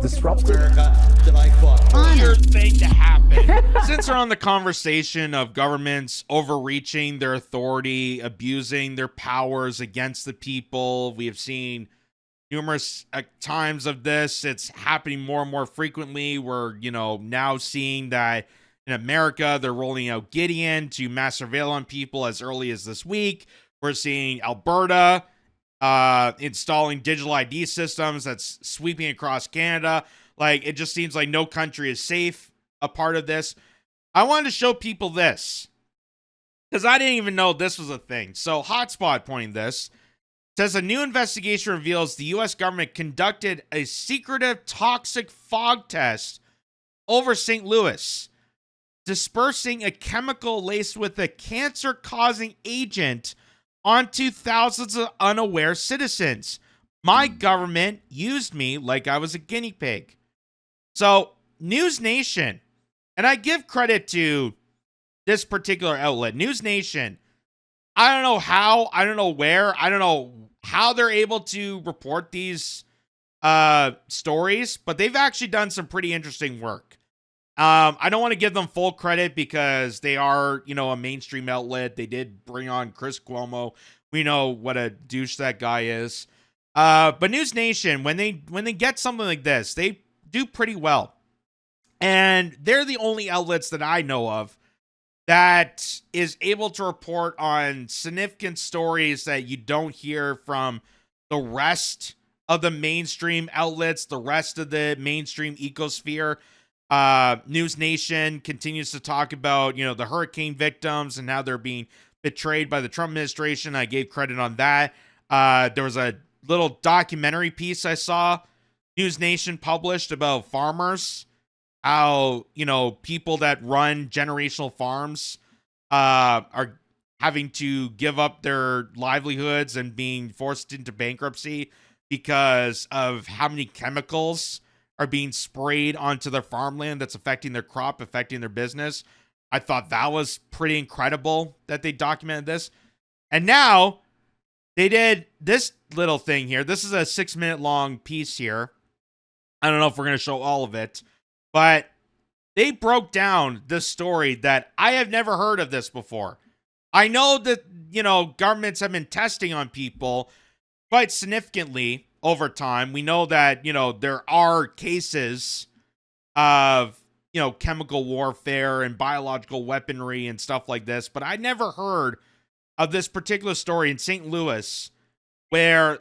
disruptive. Weird thing to happen. Since we're on the conversation of governments overreaching their authority, abusing their powers against the people, we have seen numerous times of this. It's happening more and more frequently. We're, now seeing that in America, they're rolling out Gideon to mass surveil on people as early as this week. We're seeing Alberta installing digital ID systems that's sweeping across Canada. Like, it just seems like no country is safe a part of this. I wanted to show people this because I didn't even know this was a thing. So Hotspot pointing this says a new investigation reveals the U.S. government conducted a secretive toxic fog test over St. Louis, dispersing a chemical laced with a cancer-causing agent onto thousands of unaware citizens. My government used me like I was a guinea pig. So, News Nation, and I give credit to this particular outlet, News Nation. I don't know how, I don't know where, I don't know how they're able to report these stories, but they've actually done some pretty interesting work. I don't want to give them full credit because they are, a mainstream outlet. They did bring on Chris Cuomo. We know what a douche that guy is. But News Nation, when they get something like this, they do pretty well. And they're the only outlets that I know of that is able to report on significant stories that you don't hear from the rest of the mainstream outlets, the rest of the mainstream ecosphere. News Nation continues to talk about, the hurricane victims and how they're being betrayed by the Trump administration. I gave credit on that. There was a little documentary piece I saw News Nation published about farmers, how, people that run generational farms are having to give up their livelihoods and being forced into bankruptcy because of how many chemicals are being sprayed onto their farmland that's affecting their crop, affecting their business. I thought that was pretty incredible that they documented this. And now they did this little thing here. This is a 6-minute long piece here. I don't know if we're going to show all of it, but they broke down this story that I have never heard of this before. I know that, governments have been testing on people quite significantly over time. We know that, there are cases of, chemical warfare and biological weaponry and stuff like this, but I never heard of this particular story in St. Louis where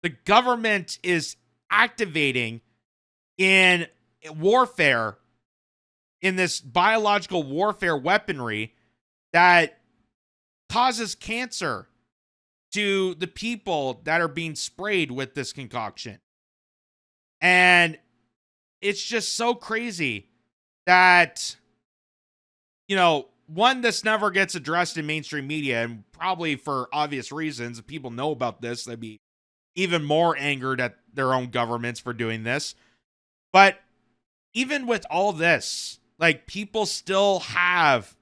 the government is activating in warfare, in this biological warfare weaponry that causes cancer to the people that are being sprayed with this concoction. And it's just so crazy that, one, this never gets addressed in mainstream media, and probably for obvious reasons. If people know about this, they'd be even more angered at their own governments for doing this. But even with all this, people still have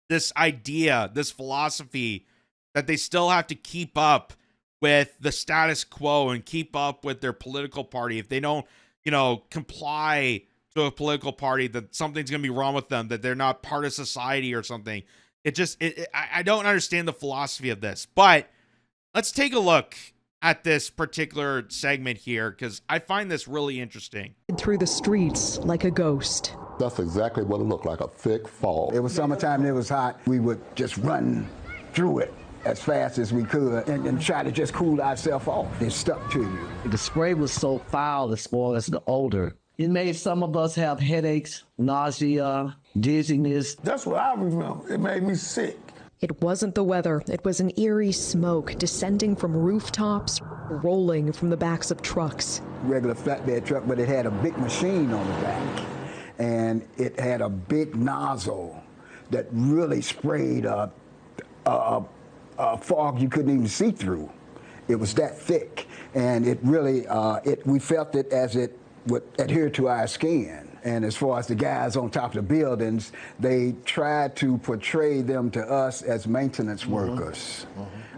this idea, this philosophy that they still have to keep up with the status quo and keep up with their political party. If they don't, comply to a political party, that something's going to be wrong with them, that they're not part of society or something. I don't understand the philosophy of this. But let's take a look at this particular segment here, because I find this really interesting. Through the streets like a ghost. That's exactly what it looked like, a thick fog. It was summertime and it was hot. We would just run through it as fast as we could and try to just cool ourselves off. It stuck to you. The spray was so foul as far as the odor. It made some of us have headaches, nausea, dizziness. That's what I remember. It made me sick. It wasn't the weather. It was an eerie smoke descending from rooftops, rolling from the backs of trucks. Regular flatbed truck, but it had a big machine on the back. And it had a big nozzle that really sprayed a fog you couldn't even see through. It was that thick. And it really, we felt it as it would adhere to our skin. And as far as the guys on top of the buildings, they tried to portray them to us as maintenance workers.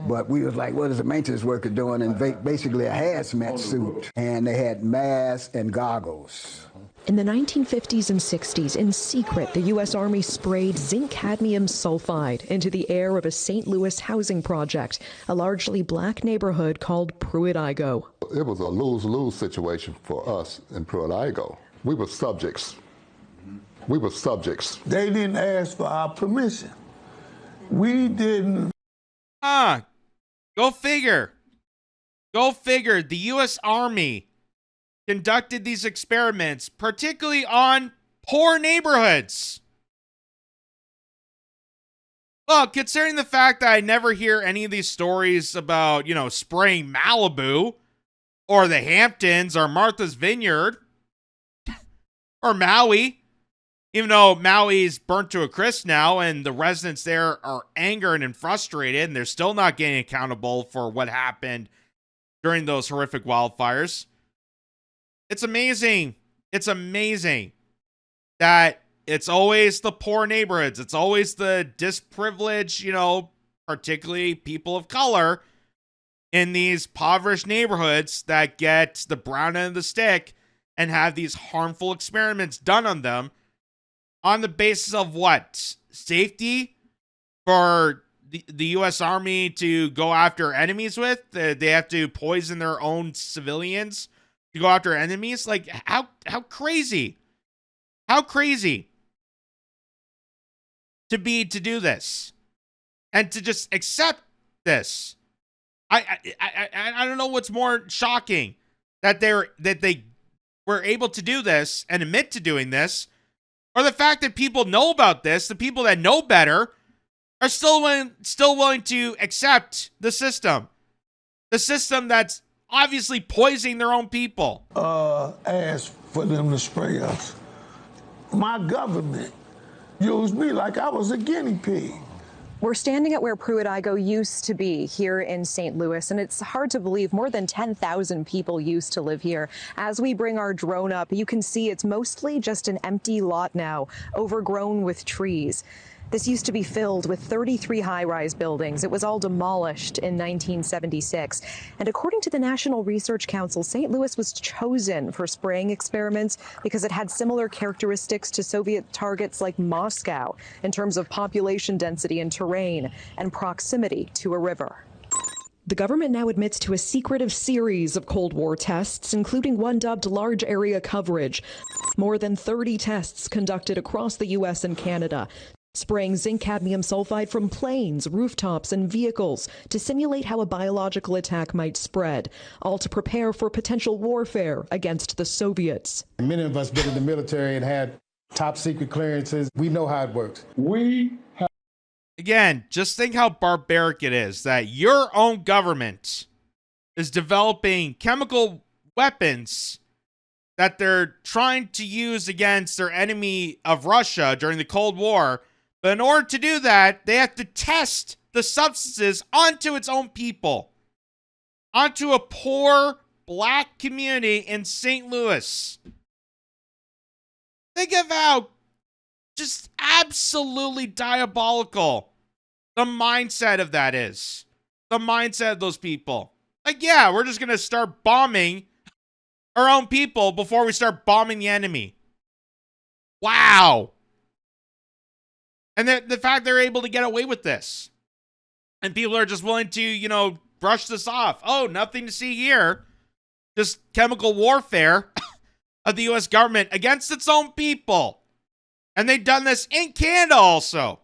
But we was like, what is a maintenance worker doing? And basically a hazmat suit. And they had masks and goggles. In the 1950s and 60s, in secret, the U.S. Army sprayed zinc cadmium sulfide into the air of a St. Louis housing project, a largely black neighborhood called Pruitt-Igoe. It was a lose-lose situation for us in Pruitt-Igoe. We were subjects. We were subjects. They didn't ask for our permission. We didn't. Go figure. Go figure. The U.S. Army conducted these experiments, particularly on poor neighborhoods. Well, considering the fact that I never hear any of these stories about, spraying Malibu or the Hamptons or Martha's Vineyard or Maui, even though Maui's burnt to a crisp now and the residents there are angered and frustrated and they're still not getting accountable for what happened during those horrific wildfires. It's amazing. It's amazing that it's always the poor neighborhoods. It's always the disprivileged, particularly people of color in these impoverished neighborhoods that get the brown end of the stick and have these harmful experiments done on them on the basis of what? Safety for the U.S. Army to go after enemies with? They have to poison their own civilians to go after enemies? Like, how crazy? How crazy to do this and to just accept this? I don't know what's more shocking, that they were able to do this and admit to doing this, or the fact that people know about this, the people that know better, are still willing to accept the system that's obviously poisoning their own people. Asked for them to spray us. My government used me like I was a guinea pig. We're standing at where Pruitt-Igoe used to be here in St. Louis, and it's hard to believe more than 10,000 people used to live here. As we bring our drone up, you can see it's mostly just an empty lot now, overgrown with trees. This used to be filled with 33 high-rise buildings. It was all demolished in 1976. And according to the National Research Council, St. Louis was chosen for spraying experiments because it had similar characteristics to Soviet targets like Moscow in terms of population density and terrain and proximity to a river. The government now admits to a secretive series of Cold War tests, including one dubbed Large Area Coverage. More than 30 tests conducted across the U.S. and Canada, spraying zinc cadmium sulfide from planes, rooftops, and vehicles to simulate how a biological attack might spread, all to prepare for potential warfare against the Soviets. Many of us been in the military and had top secret clearances. We know how it works. Again, just think how barbaric it is that your own government is developing chemical weapons that they're trying to use against their enemy of Russia during the Cold War. But in order to do that, they have to test the substances onto its own people, onto a poor black community in St. Louis. Think of how just absolutely diabolical the mindset of that is. The mindset of those people. Like, yeah, we're just going to start bombing our own people before we start bombing the enemy. Wow. And the fact they're able to get away with this. And people are just willing to, brush this off. Oh, nothing to see here. Just chemical warfare of the U.S. government against its own people. And they've done this in Canada also.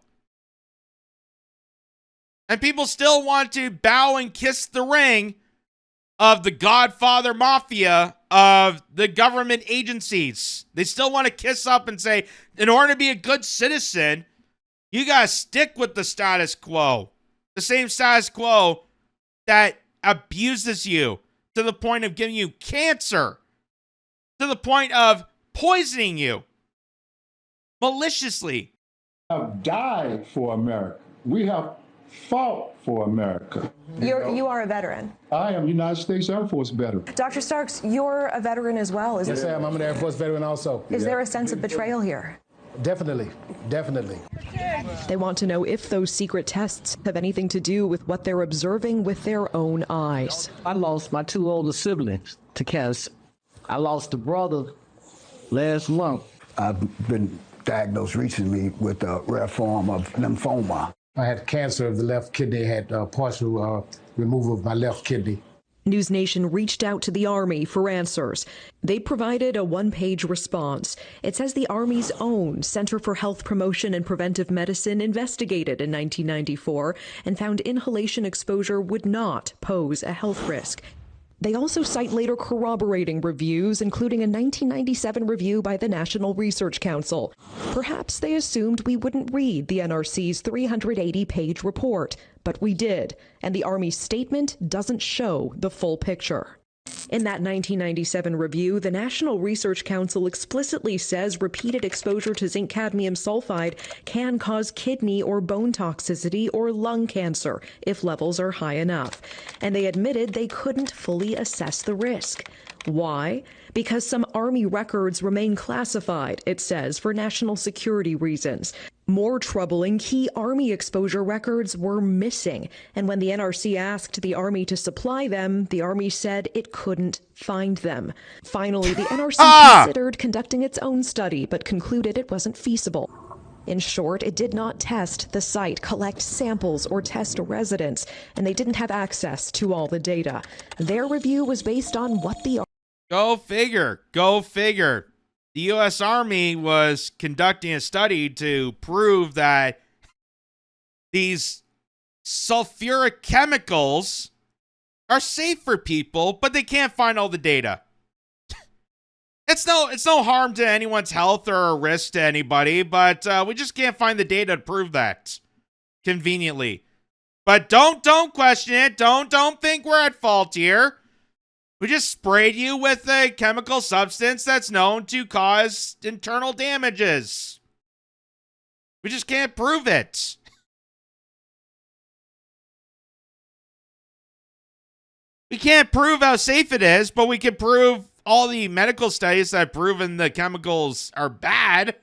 And people still want to bow and kiss the ring of the Godfather Mafia of the government agencies. They still want to kiss up and say, in order to be a good citizen, you got to stick with the status quo. The same status quo that abuses you to the point of giving you cancer, to the point of poisoning you maliciously. Have died for America. We have fought for America. You are a veteran. I am United States Air Force veteran. Dr. Starks, you're a veteran as well, isn't Yes, I am. I'm an Air Force veteran also. Is there a sense of betrayal here? Definitely. They want to know if those secret tests have anything to do with what they're observing with their own eyes. I lost my 2 older siblings to cancer. I lost a brother last month. I've been diagnosed recently with a rare form of lymphoma. I had cancer of the left kidney, had partial removal of my left kidney. News Nation reached out to the Army for answers. They provided a one-page response. It says the Army's own Center for Health Promotion and Preventive Medicine investigated in 1994 and found inhalation exposure would not pose a health risk. They also cite later corroborating reviews, including a 1997 review by the National Research Council. Perhaps they assumed we wouldn't read the NRC's 380-page report, but we did, and the Army's statement doesn't show the full picture. In that 1997 review, the National Research Council explicitly says repeated exposure to zinc cadmium sulfide can cause kidney or bone toxicity or lung cancer if levels are high enough. And they admitted they couldn't fully assess the risk. Why? Because some Army records remain classified, it says, for national security reasons. More troubling, key Army exposure records were missing, and when the NRC asked the Army to supply them, the Army said it couldn't find them. Finally, the NRC considered conducting its own study, but concluded it wasn't feasible. In short, it did not test the site, collect samples, or test residents, and they didn't have access to all the data. Their review was based on what the Go figure. Go figure. The U.S. Army was conducting a study to prove that these sulfuric chemicals are safe for people, but they can't find all the data. It's no harm to anyone's health or a risk to anybody, but we just can't find the data to prove that conveniently. But don't question it. Don't think we're at fault here. We just sprayed you with a chemical substance that's known to cause internal damages. We just can't prove it. We can't prove how safe it is, but we can prove all the medical studies that have proven the chemicals are bad.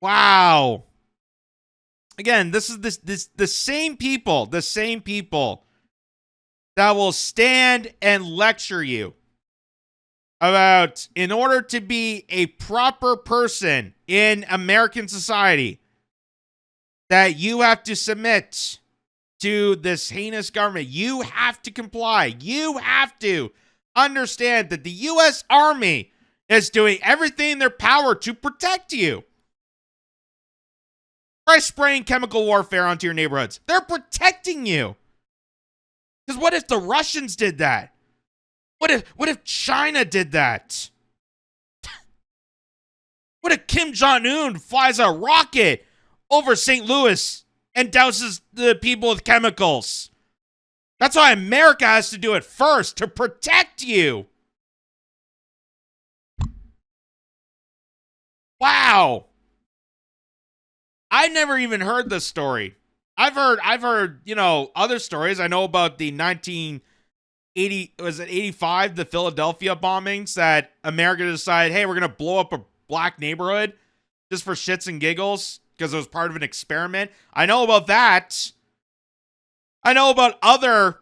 Wow. Again, this is the same people that will stand and lecture you about, in order to be a proper person in American society, that you have to submit to this heinous government. You have to comply. You have to understand that the U.S. Army is doing everything in their power to protect you. By spraying chemical warfare onto your neighborhoods, they're protecting you. Because what if the Russians did that? What if China did that? What if Kim Jong-un flies a rocket over St. Louis and douses the people with chemicals? That's why America has to do it first, to protect you. Wow. I never even heard this story. I've heard, other stories. I know about the 85, the Philadelphia bombings, that America decided, hey, we're going to blow up a black neighborhood just for shits and giggles because it was part of an experiment. I know about that. I know about other,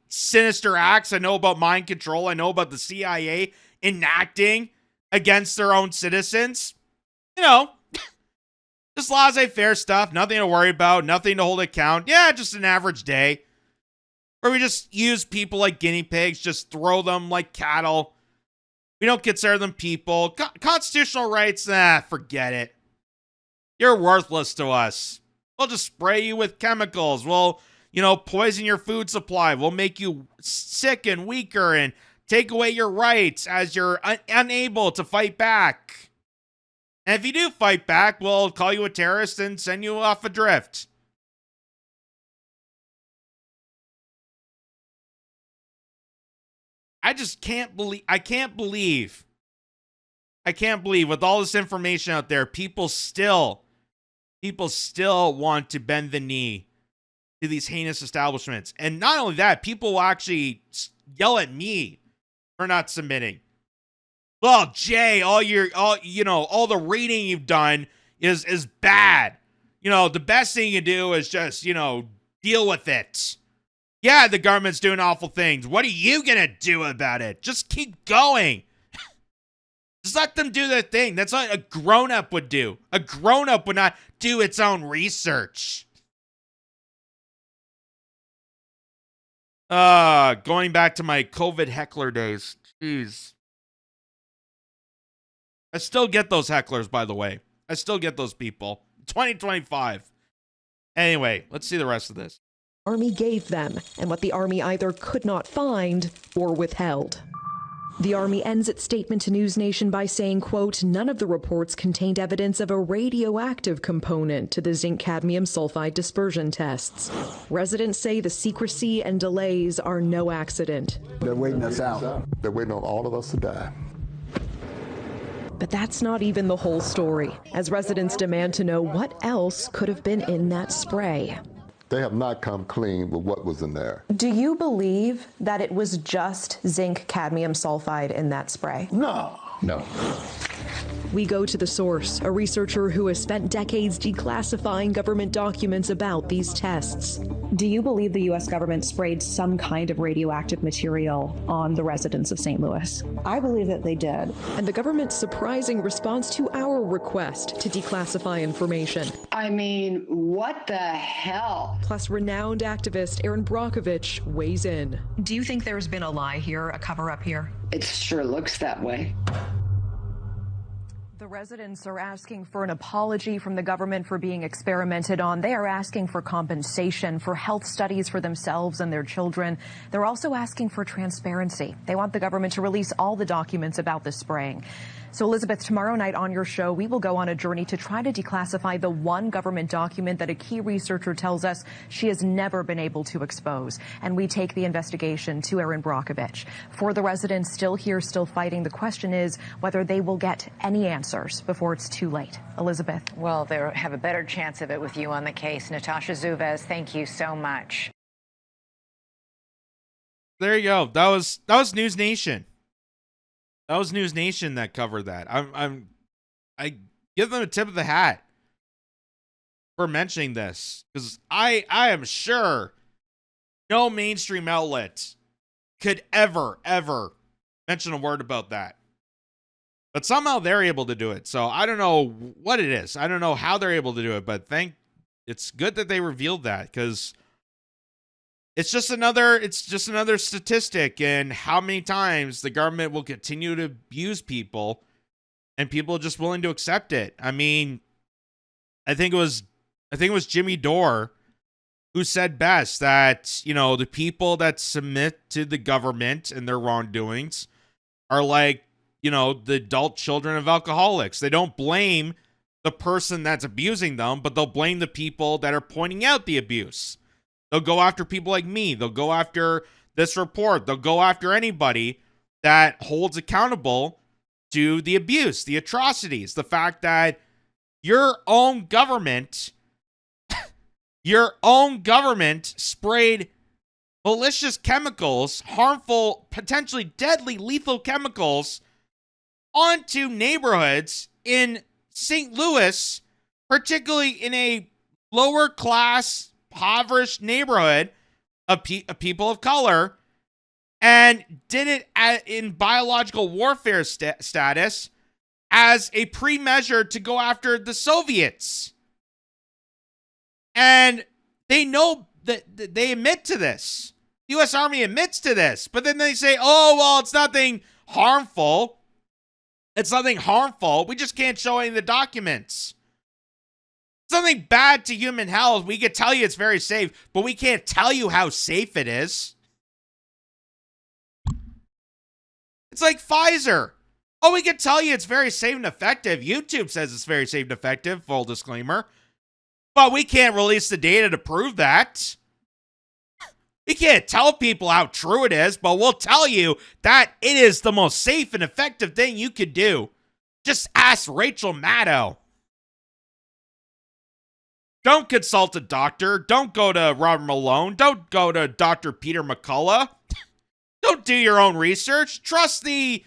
sinister acts. I know about mind control. I know about the CIA enacting against their own citizens. Just laissez-faire stuff, nothing to worry about, nothing to hold account. Yeah, just an average day. Where we just use people like guinea pigs, just throw them like cattle. We don't consider them people. Constitutional rights, forget it. You're worthless to us. We'll just spray you with chemicals. We'll, poison your food supply. We'll make you sick and weaker and take away your rights as you're unable to fight back. And if you do fight back, we'll call you a terrorist and send you off adrift. I can't believe with all this information out there, people still people still want to bend the knee to these heinous establishments. And not only that, people will actually yell at me for not submitting. Well, Jay, all the reading you've done is bad. The best thing you do is just, deal with it. Yeah, the government's doing awful things. What are you going to do about it? Just keep going. Just let them do their thing. That's what a grown-up would do. A grown-up would not do its own research. Going back to my COVID heckler days. Jeez. I still get those hecklers, by the way. I still get those people. 2025. Anyway, let's see the rest of this. Army gave them, and what the Army either could not find or withheld. The Army ends its statement to News Nation by saying, quote, none of the reports contained evidence of a radioactive component to the zinc cadmium sulfide dispersion tests. Residents say the secrecy and delays are no accident. They're waiting us out. They're waiting on all of us to die. But that's not even the whole story, as residents demand to know what else could have been in that spray. They have not come clean with what was in there. Do you believe that it was just zinc cadmium sulfide in that spray? No. No. We go to the source, a researcher who has spent decades declassifying government documents about these tests. Do you believe the U.S. government sprayed some kind of radioactive material on the residents of St. Louis? I believe that they did. And the government's surprising response to our request to declassify information. I mean, what the hell? Plus, renowned activist Erin Brockovich weighs in. Do you think there's been a lie here, a cover-up here? It sure looks that way. The residents are asking for an apology from the government for being experimented on. They are asking for compensation, for health studies for themselves and their children. They're also asking for transparency. They want the government to release all the documents about the spraying. So, Elizabeth, tomorrow night on your show, we will go on a journey to try to declassify the one government document that a key researcher tells us she has never been able to expose. And we take the investigation to Erin Brockovich. For the residents still here, still fighting, the question is whether they will get any answers before it's too late. Elizabeth. Well, they have a better chance of it with you on the case. Natasha Zuvez, thank you so much. There you go. That was News Nation. That was News Nation that covered that. I give them a tip of the hat for mentioning this, because I am sure no mainstream outlet could ever mention a word about that. But somehow they're able to do it. So I don't know what it is. I don't know how they're able to do it, but it's good that they revealed that, because it's just another statistic in how many times the government will continue to abuse people, and people are just willing to accept it. I mean, I think it was Jimmy Dore who said best that, the people that submit to the government and their wrongdoings are like, the adult children of alcoholics. They don't blame the person that's abusing them, but they'll blame the people that are pointing out the abuse. They'll go after people like me. They'll go after this report. They'll go after anybody that holds accountable to the abuse, the atrocities, the fact that your own government sprayed malicious chemicals, harmful, potentially deadly, lethal chemicals onto neighborhoods in St. Louis, particularly in a lower class, impoverished neighborhood of people of color, and did it in biological warfare status as a pre-measure to go after the Soviets. And they know that they admit to this. The U.S. Army admits to this, but then they say, oh, well, it's nothing harmful. It's nothing harmful. We just can't show any of the documents. Something bad to human health, we could tell you it's very safe, but we can't tell you how safe it is. It's like Pfizer. Oh, we can tell you it's very safe and effective. YouTube says it's very safe and effective, full disclaimer. But we can't release the data to prove that. We can't tell people how true it is, but we'll tell you that it is the most safe and effective thing you could do. Just ask Rachel Maddow. Don't consult a doctor. Don't go to Robert Malone. Don't go to Dr. Peter McCullough. Don't do your own research. Trust the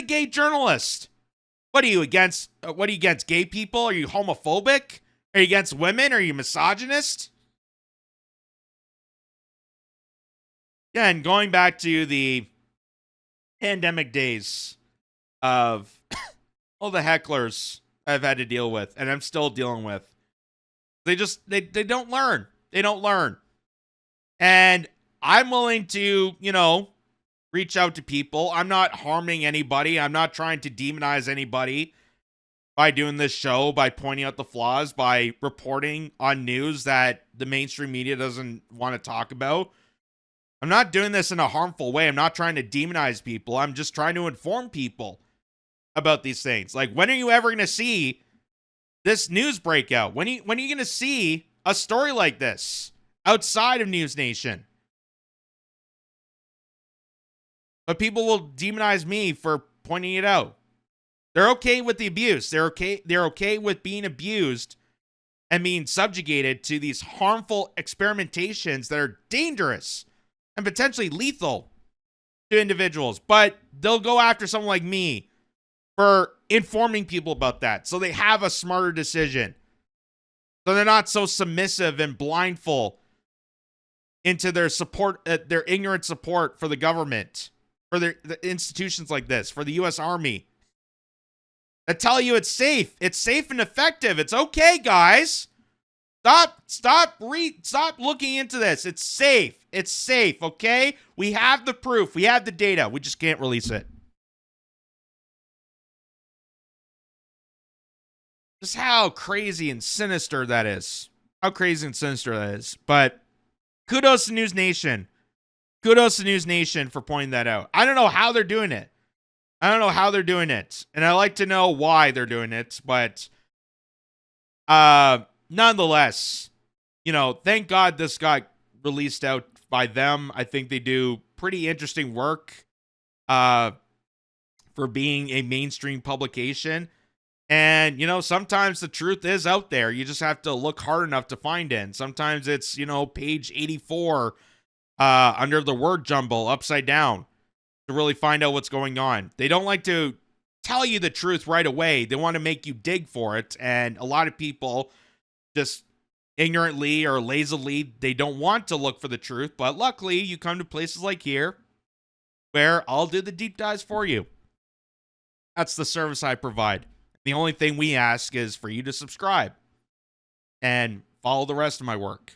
gay journalist. What are you against? What are you against gay people? Are you homophobic? Are you against women? Are you misogynist? Yeah, and going back to the pandemic days of all the hecklers I've had to deal with, and I'm still dealing with. They don't learn. They don't learn. And I'm willing to, reach out to people. I'm not harming anybody. I'm not trying to demonize anybody by doing this show, by pointing out the flaws, by reporting on news that the mainstream media doesn't want to talk about. I'm not doing this in a harmful way. I'm not trying to demonize people. I'm just trying to inform people about these things. Like, when are you ever going to see this news breakout? When are you going to see a story like this outside of News Nation? But people will demonize me for pointing it out. They're okay with the abuse. They're okay with being abused and being subjugated to these harmful experimentations that are dangerous and potentially lethal to individuals. But they'll go after someone like me for informing people about that, so they have a smarter decision. So they're not so submissive and blindfold into their support, their ignorant support for the government, for the institutions like this, for the U.S. Army. I tell you, it's safe. It's safe and effective. It's okay, guys. Stop looking into this. It's safe. It's safe, okay? We have the proof. We have the data. We just can't release it. Just how crazy and sinister that is. How crazy and sinister that is. But kudos to News Nation. Kudos to News Nation for pointing that out. I don't know how they're doing it. And I like to know why they're doing it. But nonetheless, thank God this got released out by them. I think they do pretty interesting work for being a mainstream publication. And, sometimes the truth is out there. You just have to look hard enough to find it. And sometimes it's, page 84 under the word jumble upside down to really find out what's going on. They don't like to tell you the truth right away. They want to make you dig for it. And a lot of people just ignorantly or lazily, they don't want to look for the truth. But luckily, you come to places like here where I'll do the deep dives for you. That's the service I provide. The only thing we ask is for you to subscribe and follow the rest of my work.